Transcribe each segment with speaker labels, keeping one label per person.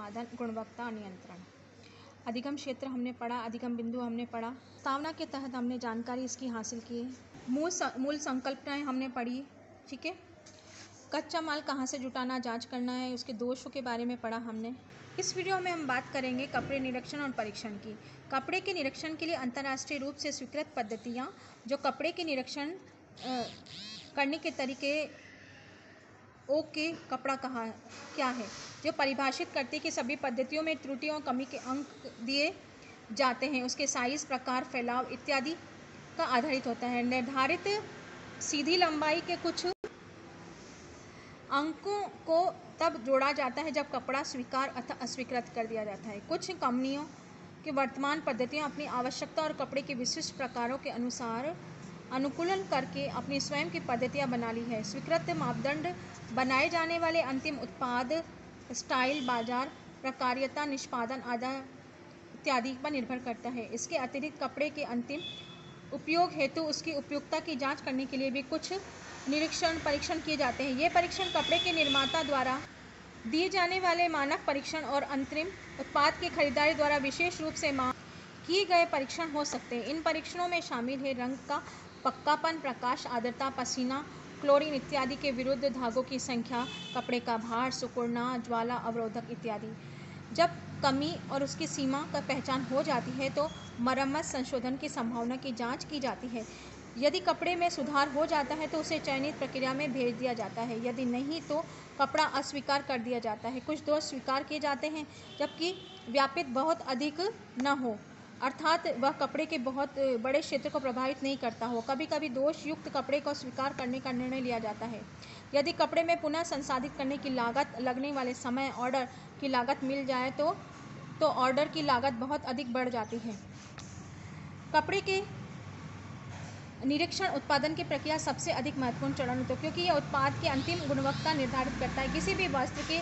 Speaker 1: निष्पादन, गुणवत्ता नियंत्रण। अधिगम क्षेत्र हमने पढ़ा, अधिगम बिंदु हमने पढ़ा। प्रस्तावना के तहत हमने जानकारी इसकी हासिल की। मूल संकल्पनाएं हमने पढ़ी, ठीक है। कच्चा माल कहाँ से जुटाना, जांच करना है, उसके दोषों के बारे में पढ़ा हमने। इस वीडियो में हम बात करेंगे कपड़े निरीक्षण और परीक्षण की। कपड़े के निरीक्षण के लिए अंतर्राष्ट्रीय रूप से स्वीकृत पद्धतियाँ, जो कपड़े के निरीक्षण करने के तरीके ओके कपड़ा क्या है, जो परिभाषित करती है कि सभी पद्धतियों में त्रुटियों और कमी के अंक दिए जाते हैं, उसके साइज, प्रकार, फैलाव इत्यादि का आधारित होता है। निर्धारित सीधी लंबाई के कुछ अंकों को तब जोड़ा जाता है जब कपड़ा स्वीकार अथवा अस्वीकृत कर दिया जाता है। कुछ कंपनियों की वर्तमान पद्धतियाँ अपनी आवश्यकता और कपड़े के विशिष्ट प्रकारों के अनुसार अनुकूलन करके अपनी स्वयं की पद्धतियाँ बना ली है। स्वीकृत मापदंड बनाए जाने वाले अंतिम उत्पाद, स्टाइल, बाजार, प्रकार्यता, निष्पादन आदि इत्यादि पर निर्भर करता है। इसके अतिरिक्त कपड़े के अंतिम उपयोग हेतु उसकी उपयुक्तता की जांच करने के लिए भी कुछ निरीक्षण परीक्षण किए जाते हैं। ये परीक्षण कपड़े के निर्माता द्वारा दिए जाने वाले मानक परीक्षण और अंतरिम उत्पाद के खरीदार द्वारा विशेष रूप से किए गए परीक्षण हो सकते हैं। इन परीक्षणों में शामिल है रंग का पक्कापन, प्रकाश, आर्द्रता, पसीना, क्लोरीन इत्यादि के विरुद्ध धागों की संख्या, कपड़े का भार, सिकुड़ना, ज्वाला अवरोधक इत्यादि। जब कमी और उसकी सीमा का पहचान हो जाती है तो मरम्मत संशोधन की संभावना की जांच की जाती है। यदि कपड़े में सुधार हो जाता है तो उसे चयनित प्रक्रिया में भेज दिया जाता है, यदि नहीं तो कपड़ा अस्वीकार कर दिया जाता है। कुछ दोष स्वीकार किए जाते हैं जबकि व्यापित बहुत अधिक न हो, अर्थात वह कपड़े के बहुत बड़े क्षेत्र को प्रभावित नहीं करता हो। कभी कभी दोष युक्त कपड़े को स्वीकार करने का निर्णय लिया जाता है यदि कपड़े में पुनः संसाधित करने की लागत, लगने वाले समय, ऑर्डर की लागत मिल जाए तो ऑर्डर की लागत बहुत अधिक बढ़ जाती है। कपड़े के निरीक्षण उत्पादन की प्रक्रिया सबसे अधिक महत्वपूर्ण चरण होता है क्योंकि यह उत्पाद की अंतिम गुणवत्ता निर्धारित करता है। किसी भी वस्त्र के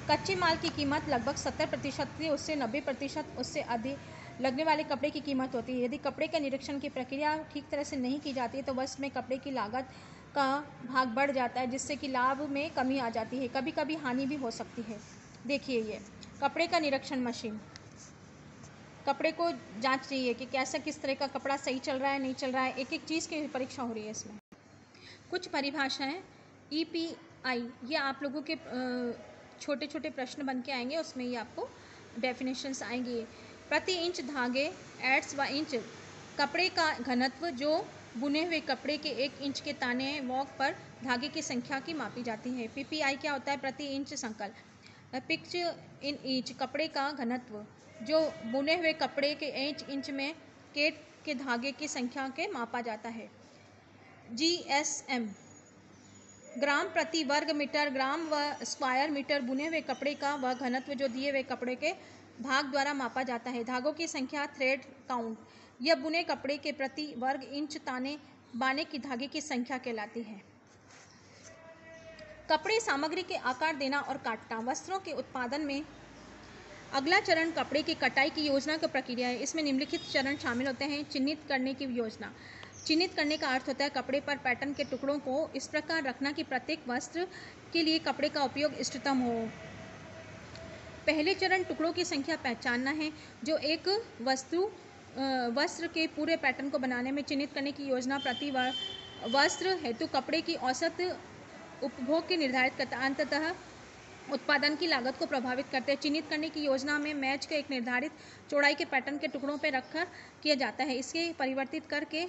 Speaker 1: कच्चे माल की कीमत लगभग 70% से उससे 90% उससे अधिक लगने वाले कपड़े की कीमत होती है। यदि कपड़े के निरीक्षण की प्रक्रिया ठीक तरह से नहीं की जाती है तो वस्त्र में कपड़े की लागत का भाग बढ़ जाता है, जिससे कि लाभ में कमी आ जाती है, कभी कभी हानि भी हो सकती है। देखिए, ये कपड़े का निरीक्षण मशीन कपड़े को जांच रही है कि कैसा, किस तरह का कपड़ा सही चल रहा है, नहीं चल रहा है, एक एक चीज़ की परीक्षा हो रही है। इसमें कुछ परिभाषाएं EPI, ये आप लोगों के छोटे छोटे प्रश्न बन के आएंगे, उसमें ये आपको डेफिनेशंस आएंगी। प्रति इंच धागे, एड्स व इंच कपड़े का घनत्व, जो बुने हुए कपड़े के 1 इंच के ताने वॉक पर धागे की संख्या की मापी जाती है। PPI क्या होता है? प्रति इंच संकल्प, पिच इन इंच कपड़े का घनत्व, जो बुने हुए कपड़े के 1 इंच में केट के धागे की संख्या के मापा जाता है। GSM ग्राम प्रति वर्ग मीटर, ग्राम व स्क्वायर मीटर बुने हुए कपड़े का वह घनत्व जो दिए हुए कपड़े के भाग द्वारा मापा जाता है। धागों की संख्या, थ्रेड काउंट, यह बुने कपड़े के प्रति वर्ग इंच ताने बाने की धागे की संख्या कहलाती है। कपड़े सामग्री के आकार देना और काटना। वस्त्रों के उत्पादन में अगला चरण कपड़े की कटाई की योजना की प्रक्रिया है। इसमें निम्नलिखित चरण शामिल होते हैं। चिन्हित करने की योजना। चिन्हित करने का अर्थ होता है कपड़े पर पैटर्न के टुकड़ों को इस प्रकार रखना कि प्रत्येक वस्त्र के लिए कपड़े का उपयोग इष्टतम हो। पहले चरण टुकड़ों की संख्या पहचानना है, जो एक वस्त्र के पूरे पैटर्न को बनाने में चिन्हित करने की योजना प्रति वस्त्र हेतु कपड़े की औसत उपभोग के निर्धारित करता है, अंततः उत्पादन की लागत को प्रभावित करते हैं। चिन्हित करने की योजना में मैच के एक निर्धारित चौड़ाई के पैटर्न के टुकड़ों पर रखकर किया जाता है। इसके परिवर्तित करके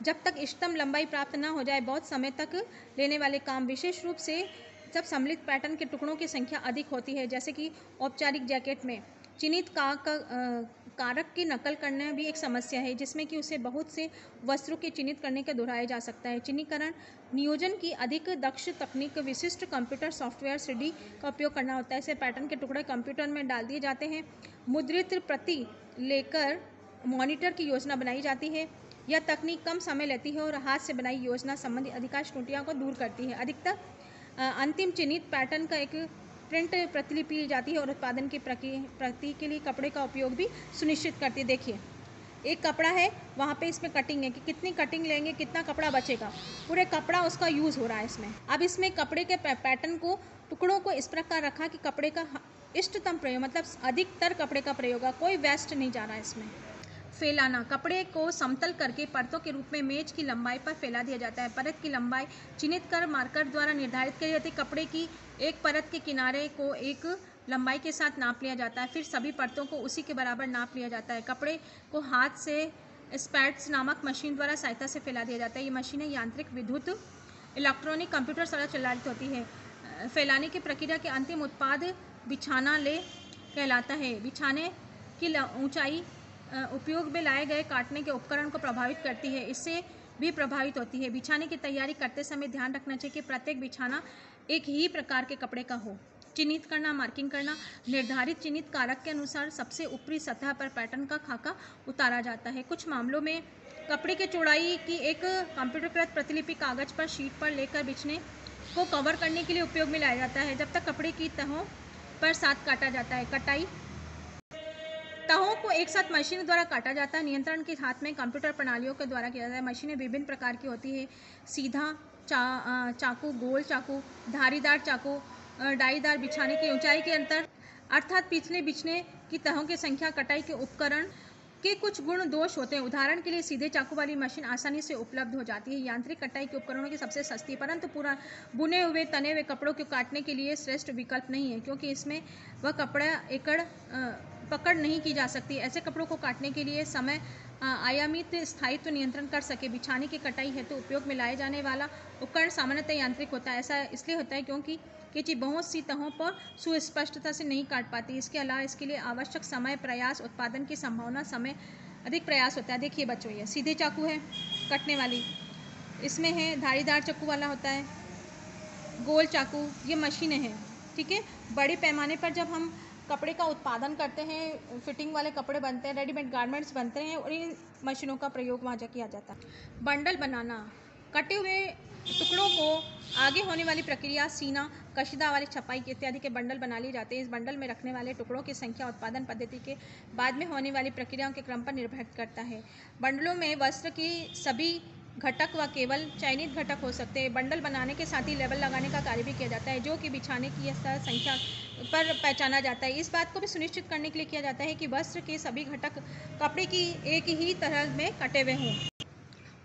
Speaker 1: जब तक इष्टतम लंबाई प्राप्त न हो जाए बहुत समय तक लेने वाले काम, विशेष रूप से जब सम्मिलित पैटर्न के टुकड़ों की संख्या अधिक होती है, जैसे कि औपचारिक जैकेट में चिन्हित कारक की नकल करना भी एक समस्या है, जिसमें कि उसे बहुत से वस्त्रों के चिन्हित करने का दोहराया जा सकता है। चिन्हीकरण नियोजन की अधिक दक्ष तकनीक विशिष्ट कंप्यूटर सॉफ्टवेयर 3D का उपयोग करना होता है। इसे पैटर्न के टुकड़े कंप्यूटर में डाल दिए जाते हैं, मुद्रित प्रति लेकर मॉनिटर की योजना बनाई जाती है। यह तकनीक कम समय लेती है और हाथ से बनाई योजना संबंधी अधिकांश त्रुटियों को दूर करती है। अधिकतर अंतिम चिन्हित पैटर्न का एक प्रिंट प्रतिलिपि ली जाती है और उत्पादन की प्रति के लिए कपड़े का उपयोग भी सुनिश्चित करती है। देखिए, एक कपड़ा है, वहाँ पे इसमें कटिंग है कि कितनी कटिंग लेंगे, कितना कपड़ा बचेगा, पूरे कपड़ा उसका यूज़ हो रहा है इसमें। अब इसमें कपड़े के पैटर्न को, टुकड़ों को इस प्रकार रखा कि कपड़े का इष्टतम प्रयोग मतलब अधिकतर कपड़े का प्रयोग, कोई वेस्ट नहीं जा रहा है इसमें। फैलाना, कपड़े को समतल करके परतों के रूप में मेज की लंबाई पर फैला दिया जाता है। परत की लंबाई चिन्हित कर मार्कर द्वारा निर्धारित की जाती है। कपड़े की एक परत के किनारे को एक लंबाई के साथ नाप लिया जाता है, फिर सभी परतों को उसी के बराबर नाप लिया जाता है। कपड़े को हाथ से स्पैट्स नामक मशीन द्वारा सहायता से फैला दिया जाता है। ये मशीनें यांत्रिक, विद्युत, इलेक्ट्रॉनिक, कंप्यूटर द्वारा चलित होती है। फैलाने की प्रक्रिया के अंतिम उत्पाद बिछाना ले कहलाता है। बिछाने की ऊंचाई उपयोग में लाए गए काटने के उपकरण को प्रभावित करती है, इससे भी प्रभावित होती है। बिछाने की तैयारी करते समय ध्यान रखना चाहिए कि प्रत्येक बिछाना एक ही प्रकार के कपड़े का हो। चिन्हित करना, मार्किंग करना, निर्धारित चिन्हित कारक के अनुसार सबसे ऊपरी सतह पर पैटर्न का खाका उतारा जाता है। कुछ मामलों में कपड़े की चौड़ाई की एक कंप्यूटरकृत प्रतिलिपि कागज पर शीट पर लेकर बिछने को कवर करने के लिए उपयोग में लाया जाता है, जब तक कपड़े की तहों पर साथ काटा जाता है। कटाई, तहों को एक साथ मशीन द्वारा काटा जाता है। नियंत्रण के हाथ में कंप्यूटर प्रणालियों के द्वारा किया जाता है। मशीनें विभिन्न प्रकार की होती है। सीधा चाकू, गोल चाकू, धारीदार चाकू, डाईदार। बिछाने की ऊंचाई के अंतर अर्थात पिछले बिछने की तहों की संख्या, कटाई के उपकरण के कुछ गुण दोष होते हैं। उदाहरण के लिए सीधे चाकू वाली मशीन आसानी से उपलब्ध हो जाती है। यांत्रिक कटाई के उपकरणों की सबसे सस्ती, परंतु पूरा बुने हुए तने हुए कपड़ों को काटने के लिए श्रेष्ठ विकल्प नहीं है, क्योंकि इसमें वह कपड़ा पकड़ नहीं की जा सकती। ऐसे कपड़ों को काटने के लिए समय आयामित स्थायित्व नियंत्रण कर सके। बिछाने की कटाई हेतु उपयोग में लाए जाने वाला उपकरण सामान्यतः यांत्रिक होता है। ऐसा इसलिए होता है क्योंकि कैंची बहुत सी तहों पर सुस्पष्टता से नहीं काट पाती। इसके अलावा इसके लिए आवश्यक समय, प्रयास, उत्पादन की संभावना, समय अधिक प्रयास होता है। देखिए बच्चों, ये सीधे चाकू है कटने वाली, इसमें है धारीदार चाकू वाला होता है, गोल चाकू, ये मशीनें हैं। ठीक है, बड़े पैमाने पर जब हम कपड़े का उत्पादन करते हैं, फिटिंग वाले कपड़े बनते हैं, रेडीमेड गारमेंट्स बनते हैं, और इन मशीनों का प्रयोग वहाँ जा किया जाता है। बंडल बनाना, कटे हुए टुकड़ों को आगे होने वाली प्रक्रिया सीना, कशीदा वाली छपाई इत्यादि के बंडल बना लिए जाते हैं। इस बंडल में रखने वाले टुकड़ों की संख्या उत्पादन पद्धति के बाद में होने वाली प्रक्रियाओं के क्रम पर निर्भर करता है। बंडलों में वस्त्र की सभी घटक व केवल चयनित घटक हो सकते हैं। बंडल बनाने के साथ ही लेबल लगाने का कार्य भी किया जाता है, जो कि बिछाने की संख्या पर पहचाना जाता है। इस बात को भी सुनिश्चित करने के लिए किया जाता है कि वस्त्र के सभी घटक कपड़े की एक ही तरह में कटे हुए हों।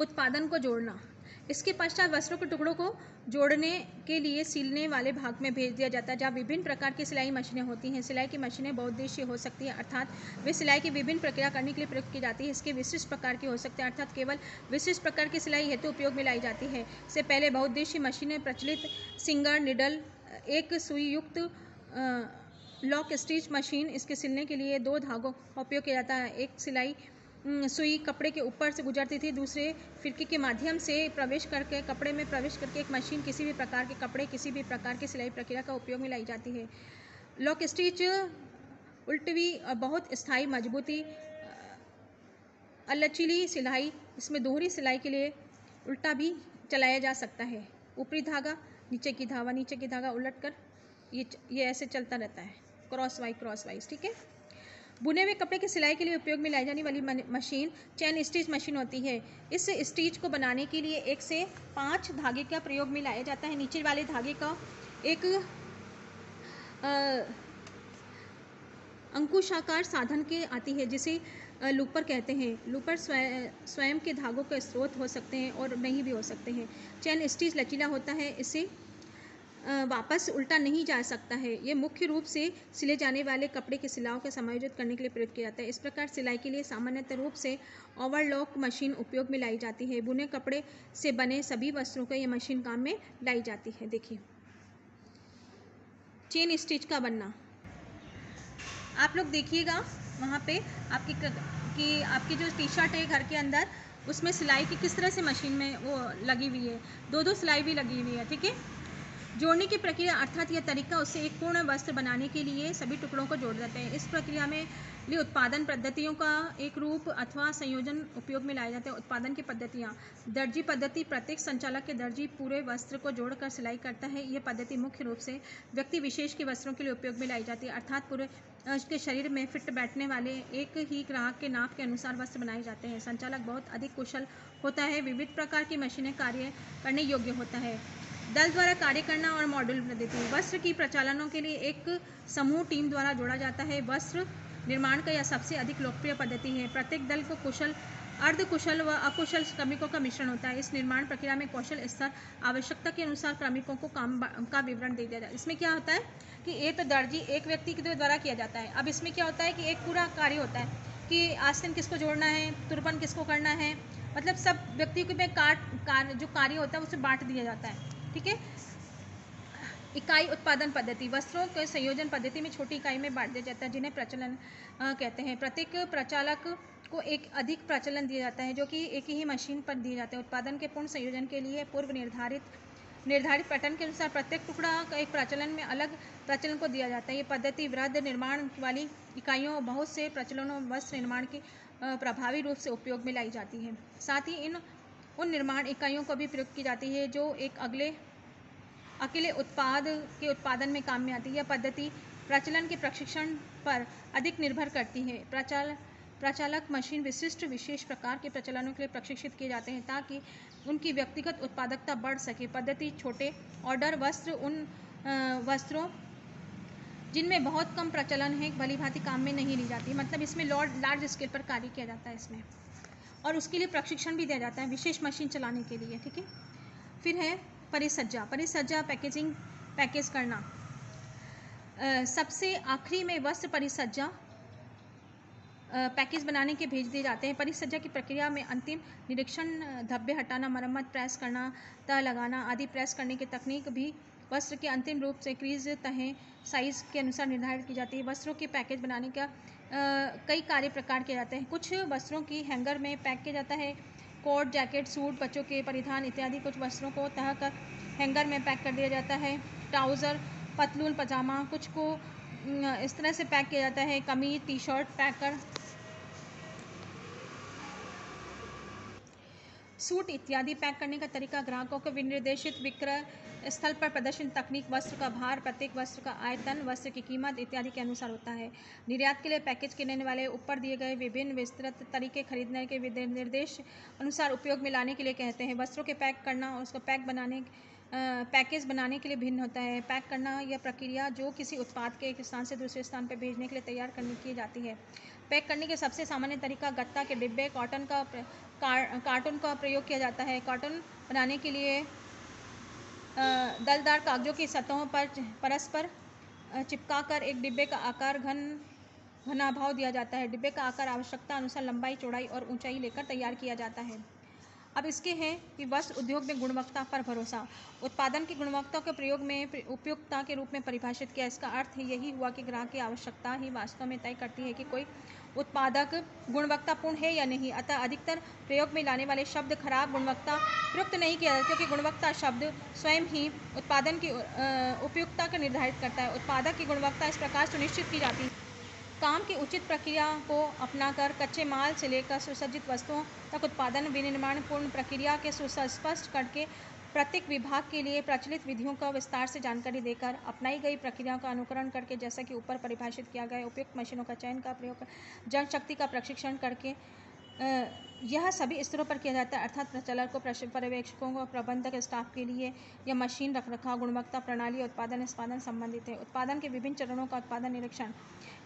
Speaker 1: उत्पादन को जोड़ना, इसके पश्चात वस्त्रों के टुकड़ों को जोड़ने के लिए सिलने वाले भाग में भेज दिया जाता है, जहाँ विभिन्न प्रकार की सिलाई मशीनें होती हैं। सिलाई की मशीनें बहुउद्देशीय हो सकती है, अर्थात वे सिलाई की विभिन्न प्रक्रिया करने के लिए प्रयुक्त की जाती है। इसके विशिष्ट प्रकार की हो सकते हैं, अर्थात केवल विशिष्ट प्रकार की सिलाई हेतु उपयोग में लाई जाती है। इससे पहले बहुउद्देशीय मशीनें प्रचलित सिंगर, निडल, एक सुई युक्त लॉक स्टिच मशीन, इसके सिलने के लिए दो धागों का उपयोग किया जाता है। एक सिलाई सुई कपड़े के ऊपर से गुजरती थी, दूसरे फिरकी के माध्यम से प्रवेश करके कपड़े में प्रवेश करके एक मशीन किसी भी प्रकार के कपड़े, किसी भी प्रकार की सिलाई प्रक्रिया का उपयोग में लाई जाती है। लॉक स्टिच उल्टवी और बहुत स्थायी मजबूती, लचीली सिलाई, इसमें दोहरी सिलाई के लिए उल्टा भी चलाया जा सकता है। ऊपरी धागा, नीचे की धागा उलट कर ये ऐसे चलता रहता है, क्रॉस वाइज। ठीक है, बुने हुए कपड़े की सिलाई के लिए उपयोग में लाई जाने वाली मशीन चेन स्टिच मशीन होती है। इस स्टिच को बनाने के लिए 1 से 5 धागे का प्रयोग में लाया जाता है। नीचे वाले धागे का एक अंकुशाकार साधन के आती है, जिसे लूपर कहते हैं। लूपर स्वयं के धागों का स्रोत हो सकते हैं और नहीं भी हो सकते हैं। चेन स्टिच लचीला होता है, इसे वापस उल्टा नहीं जा सकता है। ये मुख्य रूप से सिले जाने वाले कपड़े के सिलाओं को समायोजित करने के लिए प्रयोग किया जाता है। इस प्रकार सिलाई के लिए सामान्यतः रूप से ओवरलॉक मशीन उपयोग में लाई जाती है। बुने कपड़े से बने सभी वस्त्रों को यह मशीन काम में लाई जाती है। देखिए, चेन स्टिच का बनना, आप लोग देखिएगा वहाँ पे आपकी जो टी शर्ट है घर के अंदर, उसमें सिलाई की किस तरह से मशीन में वो लगी हुई है, 2 सिलाई भी लगी हुई है। ठीक है, जोड़ने की प्रक्रिया अर्थात यह तरीका उससे एक पूर्ण वस्त्र बनाने के लिए सभी टुकड़ों को जोड़ देते हैं। इस प्रक्रिया में लिए उत्पादन पद्धतियों का एक रूप अथवा संयोजन उपयोग में लाए जाते हैं। उत्पादन की पद्धतियाँ, दर्जी पद्धति, प्रत्येक संचालक के दर्जी पूरे वस्त्र को जोड़कर सिलाई करता है। यह पद्धति मुख्य रूप से व्यक्ति विशेष के वस्त्रों के लिए उपयोग में लाई जाती है, अर्थात पूरे उसके शरीर में फिट बैठने वाले एक ही ग्राहक के नाप के अनुसार वस्त्र बनाए जाते हैं। संचालक बहुत अधिक कुशल होता है, विविध प्रकार की मशीनें कार्य करने योग्य होता है। दल द्वारा कार्य करना और मॉड्यूल पद्धति। वस्त्र की प्रचालनों के लिए एक समूह टीम द्वारा जोड़ा जाता है। वस्त्र निर्माण का यह सबसे अधिक लोकप्रिय पद्धति है। प्रत्येक दल को कुशल, अर्धकुशल व अकुशल श्रमिकों का मिश्रण होता है। इस निर्माण प्रक्रिया में कौशल स्तर आवश्यकता के अनुसार श्रमिकों को काम का विवरण दे दिया जाता है। इसमें क्या होता है कि ये तो दर्जी एक व्यक्ति के द्वारा किया जाता है। अब इसमें क्या होता है कि एक पूरा कार्य होता है कि आस्तीन किसको जोड़ना है, तुरपन किसको करना है, मतलब सब व्यक्ति के में जो कार्य होता है उसे बांट दिया जाता है। ठीक है। इकाई उत्पादन पद्धति। वस्त्रों के संयोजन पद्धति में छोटी इकाई में बांट दिया जाता है जिन्हें प्रचलन कहते हैं। प्रत्येक प्रचालक को एक अधिक प्रचलन दिया जाता है जो कि एक ही मशीन पर दिए जाते हैं। उत्पादन के पूर्ण संयोजन के लिए पूर्व निर्धारित पैटर्न के अनुसार प्रत्येक टुकड़ा का एक प्रचलन में अलग प्रचलन को दिया जाता है। ये पद्धति वृहद निर्माण वाली इकाइयों बहुत से प्रचलनों वस्त्र निर्माण के प्रभावी रूप से उपयोग में लाई जाती है। साथ ही उन निर्माण इकाइयों को भी प्रयोग की जाती है जो एक अकेले उत्पाद के उत्पादन में काम में आती है। यह पद्धति प्रचलन के प्रशिक्षण पर अधिक निर्भर करती है। प्रचालक मशीन विशिष्ट विशेष प्रकार के प्रचलनों के लिए प्रशिक्षित किए जाते हैं ताकि उनकी व्यक्तिगत उत्पादकता बढ़ सके। पद्धति छोटे ऑर्डर वस्त्र उन वस्त्रों जिनमें बहुत कम प्रचलन है भली भांति काम में नहीं ली जाती। मतलब इसमें लार्ज स्केल पर कार्य किया जाता है इसमें, और उसके लिए प्रशिक्षण भी दिया जाता है विशेष मशीन चलाने के लिए। ठीक है। फिर है परिसज्जा। पैकेज करना। सबसे आखिरी में वस्त्र परिसज्जा पैकेज बनाने के भेज दिए जाते हैं। परिसज्जा की प्रक्रिया में अंतिम निरीक्षण, धब्बे हटाना, मरम्मत, प्रेस करना, तह लगाना आदि प्रेस करने की तकनीक भी वस्त्र के अंतिम रूप से क्रीज तहें साइज के अनुसार निर्धारित की जाती है। वस्त्रों के पैकेज बनाने का कई कार्य प्रकार किए जाते हैं। कुछ वस्त्रों की हैंगर में पैक किया जाता है। कोट, जैकेट, सूट, बच्चों के परिधान इत्यादि कुछ वस्त्रों को तह कर हैंगर में पैक कर दिया जाता है। ट्राउज़र, पतलून, पजामा कुछ को इस तरह से पैक किया जाता है। कमीज, टी शर्ट पैक कर सूट इत्यादि पैक करने का तरीका ग्राहकों को विनिर्देशित विक्रय स्थल पर प्रदर्शन तकनीक, वस्त्र का भार, प्रत्येक वस्त्र का आयतन, वस्त्र की कीमत इत्यादि के अनुसार होता है। निर्यात के लिए पैकेज करने वाले ऊपर दिए गए विभिन्न विस्तृत तरीके खरीदने के निर्देश अनुसार उपयोग में लाने के लिए कहते हैं। वस्त्रों के पैक करना और उसको पैकेज बनाने के लिए भिन्न होता है। पैक करना यह प्रक्रिया जो किसी उत्पाद के एक स्थान से दूसरे स्थान पर भेजने के लिए तैयार करने की जाती है। पैक करने के सबसे सामान्य तरीका गत्ता के डिब्बे, कार्टून का प्रयोग किया जाता है। कार्टून बनाने के लिए दलदार कागजों की सतहों पर परस्पर चिपकाकर एक डिब्बे का आकार घनाभाव दिया जाता है। डिब्बे का आकार आवश्यकता अनुसार लंबाई, चौड़ाई और ऊंचाई लेकर तैयार किया जाता है। अब इसके हैं कि वस्त्र उद्योग में गुणवत्ता पर भरोसा। उत्पादन की गुणवत्ता के प्रयोग में उपयुक्तता के रूप में परिभाषित किया। इसका अर्थ यही हुआ कि ग्राहक की आवश्यकता ही वास्तव में तय करती है कि कोई उत्पादक गुणवत्तापूर्ण है या नहीं। अतः अधिकतर प्रयोग में लाने वाले शब्द खराब गुणवत्ता प्रयुक्त नहीं किया जाता, क्योंकि गुणवत्ता शब्द स्वयं ही उत्पादन की उपयुक्तता को निर्धारित करता है। उत्पादक की गुणवत्ता इस प्रकार सुनिश्चित की जाती है। काम की उचित प्रक्रिया को अपनाकर कच्चे माल से लेकर सुसज्जित वस्तुओं तक उत्पादन विनिर्माण पूर्ण प्रक्रिया के सुस्पष्ट करके प्रत्येक विभाग के लिए प्रचलित विधियों का विस्तार से जानकारी देकर अपनाई गई प्रक्रियाओं का अनुकरण करके जैसा कि ऊपर परिभाषित किया गया उपयुक्त मशीनों का चयन का प्रयोग जनशक्ति का प्रशिक्षण करके यह सभी स्तरों पर किया जाता है। अर्थात प्रचालक को, पर्यवेक्षकों को, प्रबंधक स्टाफ के लिए यह मशीन रखरखाव, गुणवत्ता प्रणाली, उत्पादन निष्पादन संबंधित है। उत्पादन के विभिन्न चरणों का उत्पादन निरीक्षण।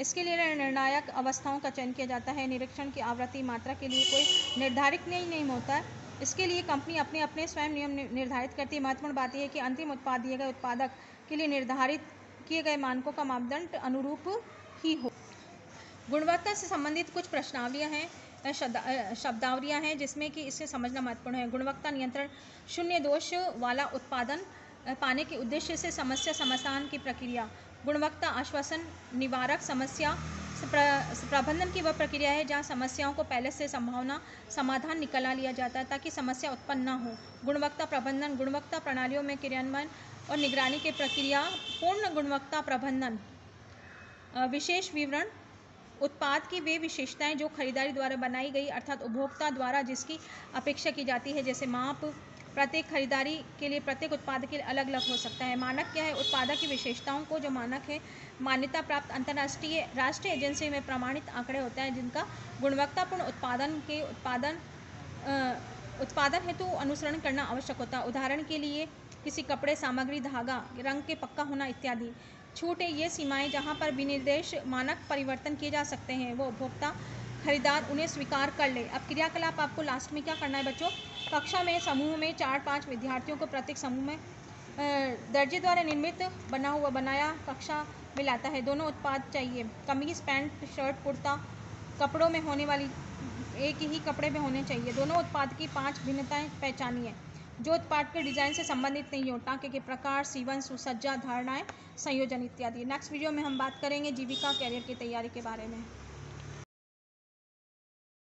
Speaker 1: इसके लिए निर्णायक अवस्थाओं का चयन किया जाता है। निरीक्षण की आवृत्ति मात्रा के लिए कोई निर्धारित नहीं होता है। इसके लिए कंपनी अपने स्वयं नियम निर्धारित करती है। महत्वपूर्ण बात यह है कि अंतिम उत्पाद दिए गए उत्पादक के लिए निर्धारित किए गए मानकों का मापदंड अनुरूप ही हो। गुणवत्ता से संबंधित कुछ प्रश्नावलियाँ हैं, शब्दावलियाँ हैं जिसमें कि इसे समझना महत्वपूर्ण है। गुणवत्ता नियंत्रण, शून्य दोष वाला उत्पादन पाने के उद्देश्य से समस्या समाधान की प्रक्रिया। गुणवत्ता आश्वासन निवारक समस्या प्रबंधन की वह प्रक्रिया है जहाँ समस्याओं को पहले से समाधान निकाला लिया जाता है ताकि समस्या उत्पन्न न हो। गुणवत्ता प्रबंधन, गुणवत्ता प्रणालियों में क्रियान्वयन और निगरानी की प्रक्रिया। पूर्ण गुणवत्ता प्रबंधन, विशेष विवरण, उत्पाद की वे विशेषताएं जो खरीदारी द्वारा बनाई गई अर्थात उपभोक्ता द्वारा जिसकी अपेक्षा की जाती है, जैसे माप। प्रत्येक खरीदारी के लिए प्रत्येक उत्पाद के लिए अलग अलग हो सकता है। मानक क्या है? उत्पाद की विशेषताओं को जो मानक है मान्यता प्राप्त अंतर्राष्ट्रीय राष्ट्रीय एजेंसी में प्रमाणित आंकड़े होते हैं जिनका गुणवत्तापूर्ण उत्पादन हेतु अनुसरण करना आवश्यक होता है। उदाहरण के लिए किसी कपड़े, सामग्री, धागा, रंग के पक्का होना इत्यादि। छूट है ये सीमाएं जहां पर विनिर्देश मानक परिवर्तन किए जा सकते हैं, वो उपभोक्ता खरीदार उन्हें स्वीकार कर ले। अब क्रियाकलाप आपको लास्ट में क्या करना है बच्चों, कक्षा में समूह में 4-5 विद्यार्थियों को प्रत्येक समूह में दर्जी द्वारा निर्मित बनाया कक्षा में लाता है। दोनों उत्पाद चाहिए, कमीज, पैंट, शर्ट, कुर्ता कपड़ों में होने वाली एक ही कपड़े में होने चाहिए। दोनों उत्पाद की 5 भिन्नताएं पहचानिए जो उत्पाद के डिजाइन से संबंधित नहीं हो, टाँके के प्रकार, सीवन, सुसज्जा, धारणाएं, संयोजन इत्यादि। नेक्स्ट वीडियो में हम बात करेंगे जीविका कैरियर की तैयारी के बारे में।